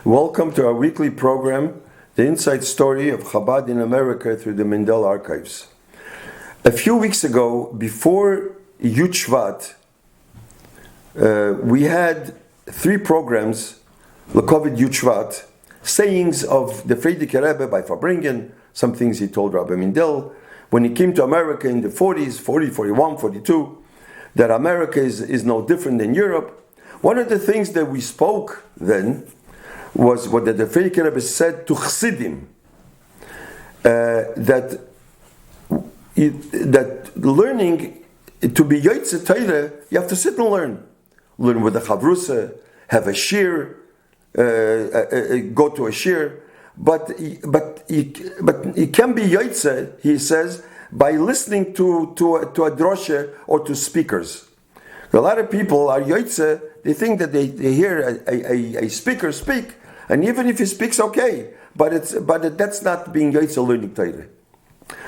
Welcome to our weekly program, The Inside Story of Chabad in America through the Mendel Archives. A few weeks ago, before Yud Shvat, we had 3 programs, L'Kovid Yud Shvat, sayings of the Frierdiker Rebbe by Farbrengen, some things he told Rabbi Mendel, when he came to America in the 40s, 40, 41, 42, that America is no different than Europe. One of the things that we spoke then was what the Frierdiker Rebbe said to Chassidim, that learning, to be Yotze Torah, you have to sit and learn. Learn with a chavrusa, have a shir, go to a shir, but he can be Yotze, he says, by listening to a droshe or to speakers. A lot of people are Yotze, they think that they hear a speaker speak, and even if he speaks okay, but that's not being Yotze learning Torah.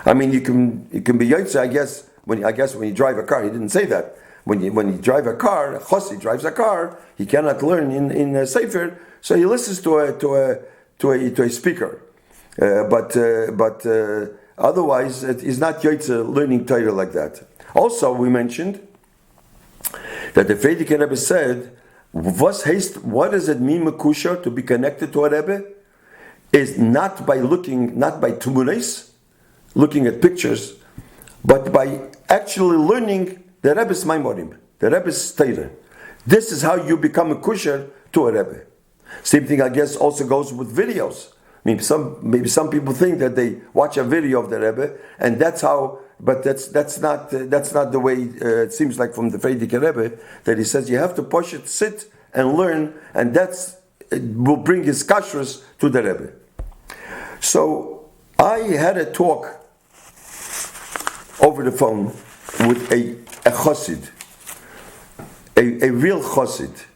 I mean, you can be Yotze, I guess when you drive a car. He didn't say that. When you drive a car, a chossi drives a car, he cannot learn in a sefer, so he listens to a speaker. But otherwise, he's not Yotze learning Torah like that. Also, we mentioned that the Frierdiker Rebbe said, what does it mean, Mekusha, to be connected to a Rebbe? Is not by tumunes, looking at pictures, but by actually learning the Rebbe's Maimorim, the Rebbe's Torah. This is how you become a kusher to a Rebbe. Same thing, I guess, also goes with videos. Maybe some people think that they watch a video of the Rebbe, and that's how. But that's not the way it seems like from the Frierdiker Rebbe, that he says you have to push it, sit and learn, and it will bring his kashrus to the Rebbe. So I had a talk over the phone with a chassid, a real chassid,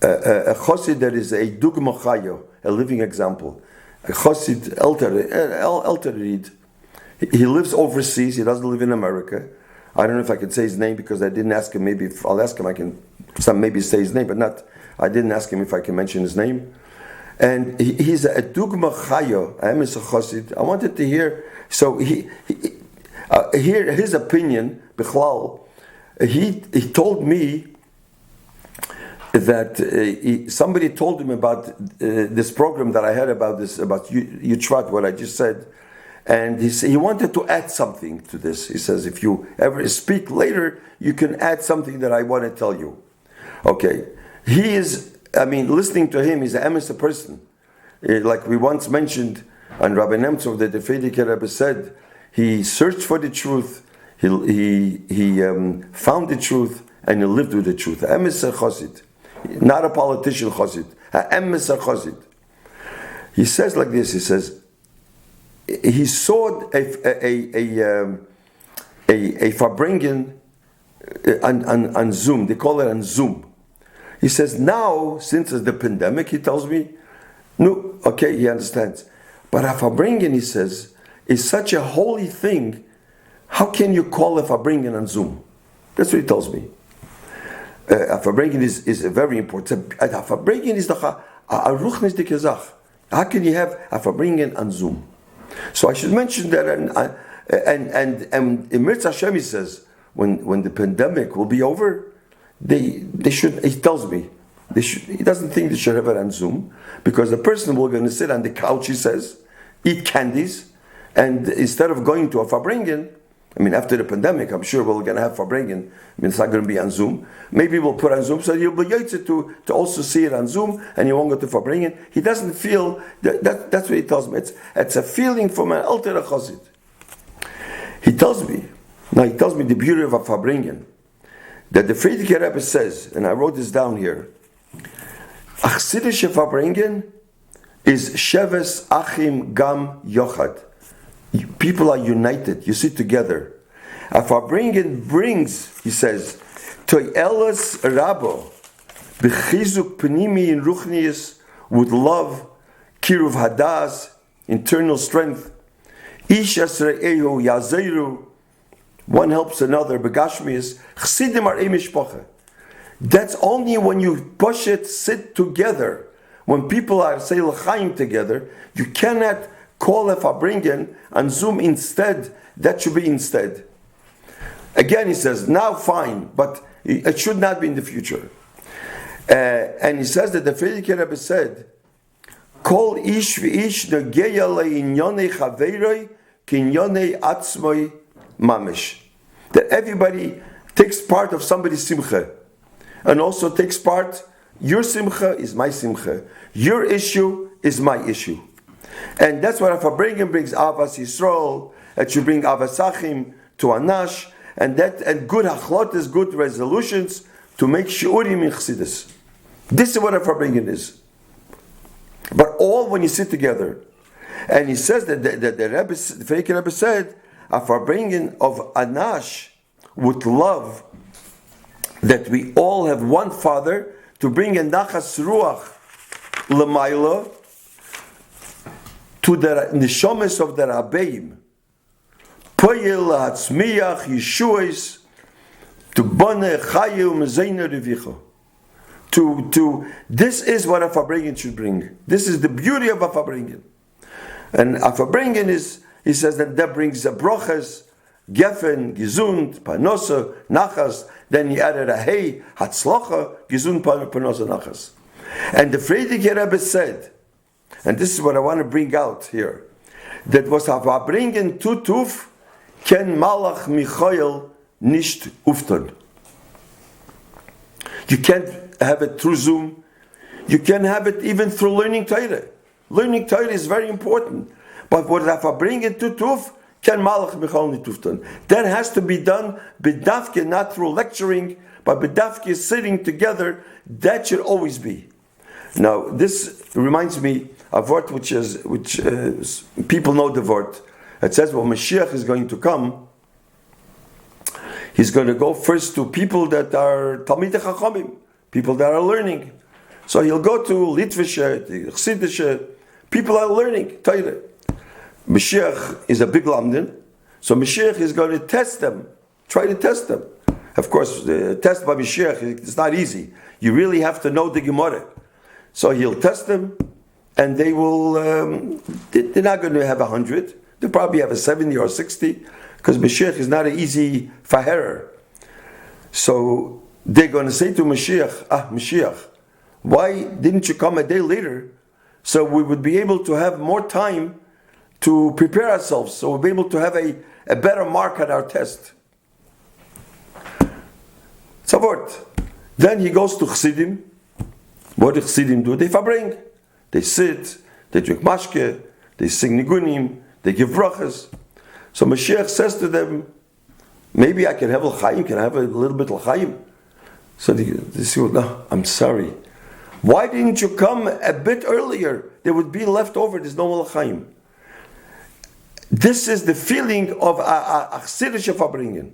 a chassid that is a dugma chayo, a living example, a chassid Elter Reed. He lives overseas. He doesn't live in America. I don't know if I can say his name because I didn't ask him. Maybe if I'll ask him, I can maybe say his name, but not. I didn't ask him if I can mention his name. And he's a dugma chayo. I am a chassid. I wanted to hear. So hear his opinion. Bichlal. He told me that somebody told him about this program that I had about Yud Shvat, what I just said. And he wanted to add something to this. He says, if you ever speak later, you can add something that I want to tell you. Okay. Listening to him, he's an emes person. Like we once mentioned on Rabbi Nemtsov, that the Frierdiker Rebbe said, he searched for the truth, he found the truth, and he lived with the truth. Emes chassid. Not a politician chassid. Emes chassid. He says like this, he says, he saw a Farbrengen on Zoom. They call it on Zoom. He says now, since the pandemic, he tells me, no, okay, he understands. But a Farbrengen, he says, is such a holy thing. How can you call a Farbrengen on Zoom? That's what he tells me. A Farbrengen is very important. A Farbrengen is the Ruchnis de Kezach. How can you have a Farbrengen on Zoom? So I should mention that, and in Mirz Hashem, he says, when the pandemic will be over, they should. He tells me he doesn't think they should have it on Zoom because the person will going to sit on the couch. He says, eat candies, and instead of going to a Farbrengen, after the pandemic, I'm sure we're going to have Farbrengen. It's not going to be on Zoom. Maybe we'll put on Zoom, so you'll be yotze to also see it on Zoom, and you won't go to Farbrengen. He doesn't feel that's what he tells me. It's a feeling from an Alter Chassid. He tells me the beauty of a Farbrengen, that the Frierdiker Rebbe says, and I wrote this down here. A Chassidische Farbrengen is Sheves Achim Gam Yochad. People are united. You sit together. A Farbrengen brings, he says, Toyelas Rabo, B'chizuk Pnimi in Ruchnius, with love, Kiruv Hadas, internal strength, Ishas Re'ehu Yazeru, one helps another, Begashmius, Chsidim are Emishpoche. That's only when you push it, sit together. when people are say l'chaim together, you cannot call a farbringen and zoom instead. That should be instead. Again, he says, now fine, but it should not be in the future. And he says that the Frierdiker Rebbe said, Kol ish v'ish nogeya le'inyonei chaveiroi kinyonei atzmoi mamish. That everybody takes part of somebody's simcha. And also takes part, your simcha is my simcha. Your issue is my issue. And that's what Farbringen brings Avas Yisrael, that you bring Avas Achim to Anash, and good hachlotas, good resolutions to make shiurim in Chassidus. This is what a Farbringen is. But all when you sit together, and he says that the Frierdiker Rebbe said, a Farbringen of Anash would love that we all have one Father to bring a nachas ruach l'mayla to the neshomes of the Rabbeim. Poyel hatzmiach Yeshuas to bone chayu mezayna revicha. To this is what a Farbringen should bring. This is the beauty of a Farbringen. And a Farbringen is, he says that brings a brochas, gefen, gesund, panosa, nachas. Then he added a hey, hatzlacha, gesund, panosa, nachas. And the Frierdiker Rebbe said, and this is what I want to bring out here, that was a Farbringen tutuf ken malach Michael nicht ufton. You can't have it through Zoom. You can have it even through learning Torah. Learning Torah is very important. But what if I bring it to Tuf, can Malach Michael Nitufton. That has to be done b'dafke, not through lecturing, but b'dafke sitting together. That should always be. Now, this reminds me of word which people know the word. It says, well, Mashiach is going to come. He's going to go first to people that are Talmidei Chachamim, people that are learning. So he'll go to Litvische, Chassidische, people are learning Torah. Mashiach is a big lamdin, so Mashiach is going to test them, try to test them. Of course, the test by Mashiach is not easy. You really have to know the Gemara. So he'll test them, and they will, they're not going to have 100, they'll probably have a 70 or 60, because Mashiach is not an easy faherer. So they're going to say to Mashiach, Mashiach, why didn't you come a day later so we would be able to have more time to prepare ourselves, so we'll be able to have a better mark at our test. Savort. Then he goes to Chassidim. What do Chassidim do? They farbring. They sit, they drink mashke, they sing nigunim, they give brachas. So Mashiach says to them, maybe I can have l'chaim, can I have a little bit l'chaim? So they say, no, I'm sorry. Why didn't you come a bit earlier? There would be left over, there's no l'chaim. This is the feeling of a Chassidische Farbringen.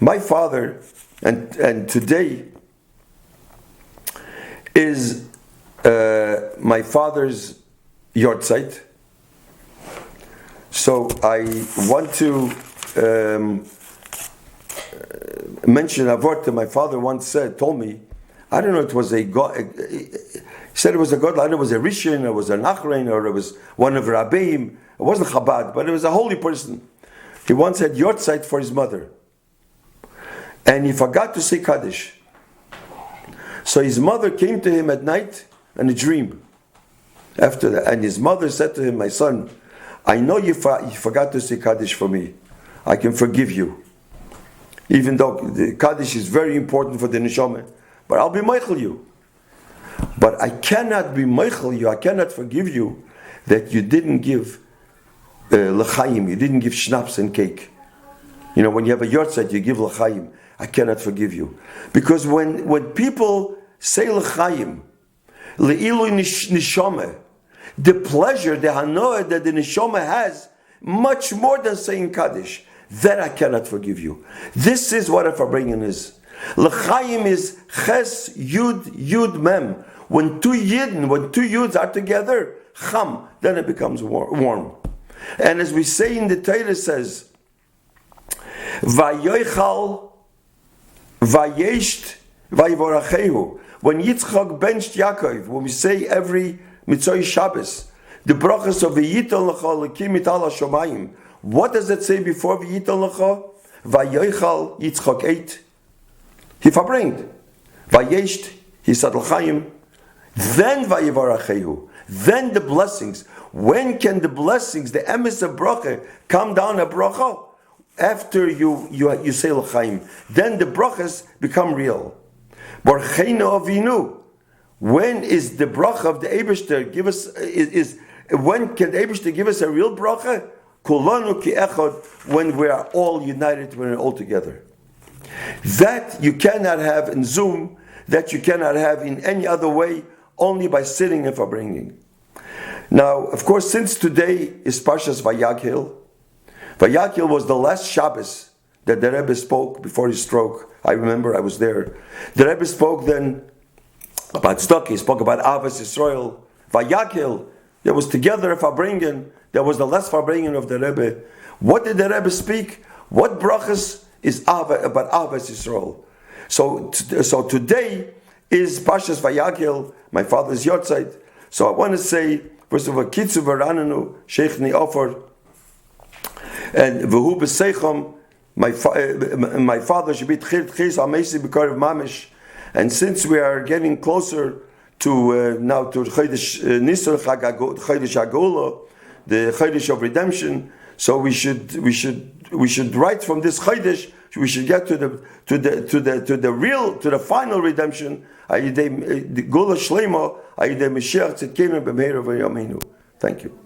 My father, and today is my father's yahrzeit. So I want to mention a word that my father once told me. I don't know, it was a God. He said it was a God. I don't know, it was a Rishon, or it was a Nachrein, or it was one of Rabbeim. It wasn't Chabad, but it was a holy person. He once had yahrzeit for his mother, and he forgot to say Kaddish. So his mother came to him at night in a dream. After that, and his mother said to him, "My son, I know you forgot to say Kaddish for me. I can forgive you, even though the Kaddish is very important for the neshama. But I'll be meichel you. But I cannot be meichel you. I cannot forgive you that you didn't give l'chaim. You didn't give schnapps and cake. You know, when you have a yahrzeit, you give l'chaim. I cannot forgive you, because when people say l'chaim, le'ilu neshama, the pleasure, the hanoah that the neshama has, much more than saying Kaddish, that I cannot forgive you. This is what a farbringen is. L'chaim is ches yud mem. When two yuds are together, cham, then it becomes warm. And as we say in the Torah, says, vayochal vayesht vayivorachehu. when Yitzchak benched Yaakov, when we say every Mitzvah Shabbos, the brachas of V'yital Lecha Lekim Mital HaShomayim, what does it say before V'yital Lecha? Vayochal, Yitzchak ate, he verbringt. Vayesht, he said l'chaim. Then Vayivarachehu, then the blessings. When can the blessings, the emes of bracha, come down a bracha? After you say l'chaim. Then the brachas become real. Borcheinu Avinu. When is the bracha of the Eibishter give us when can the Eibishter give us a real bracha? Kulanu ki echad, when we are all united, when we're all together. That you cannot have in Zoom, that you cannot have in any other way, only by sitting and bringing. Now, of course, since today is Parshas Vayakhel, Vayakhel was the last Shabbos that the Rebbe spoke before his stroke. I remember, I was there. The Rebbe spoke then about Tzedakah, he spoke about Avos Yisrael. Vayakhel, there was together Farbringen, there was the last Farbringen of the Rebbe. What did the Rebbe speak? What brachas is about Avos Yisrael? So today is Parshas Vayakhel, my father's Yortzeit. So I want to say, first of all, Kitzu Varananu, Sheikh Ni'ofer, and V'hu B'Seicham, my father should be Tchis Amesi B'Karev Mamish. And since we are getting closer to now to Chodesh Nissan Chodesh Hagula, the Chodesh of Redemption, so we should write from this Chodesh. We should get to the final redemption. The Gula Shlema, Mashiach Tzidkenu B'Meir V'Yameinu. Thank you.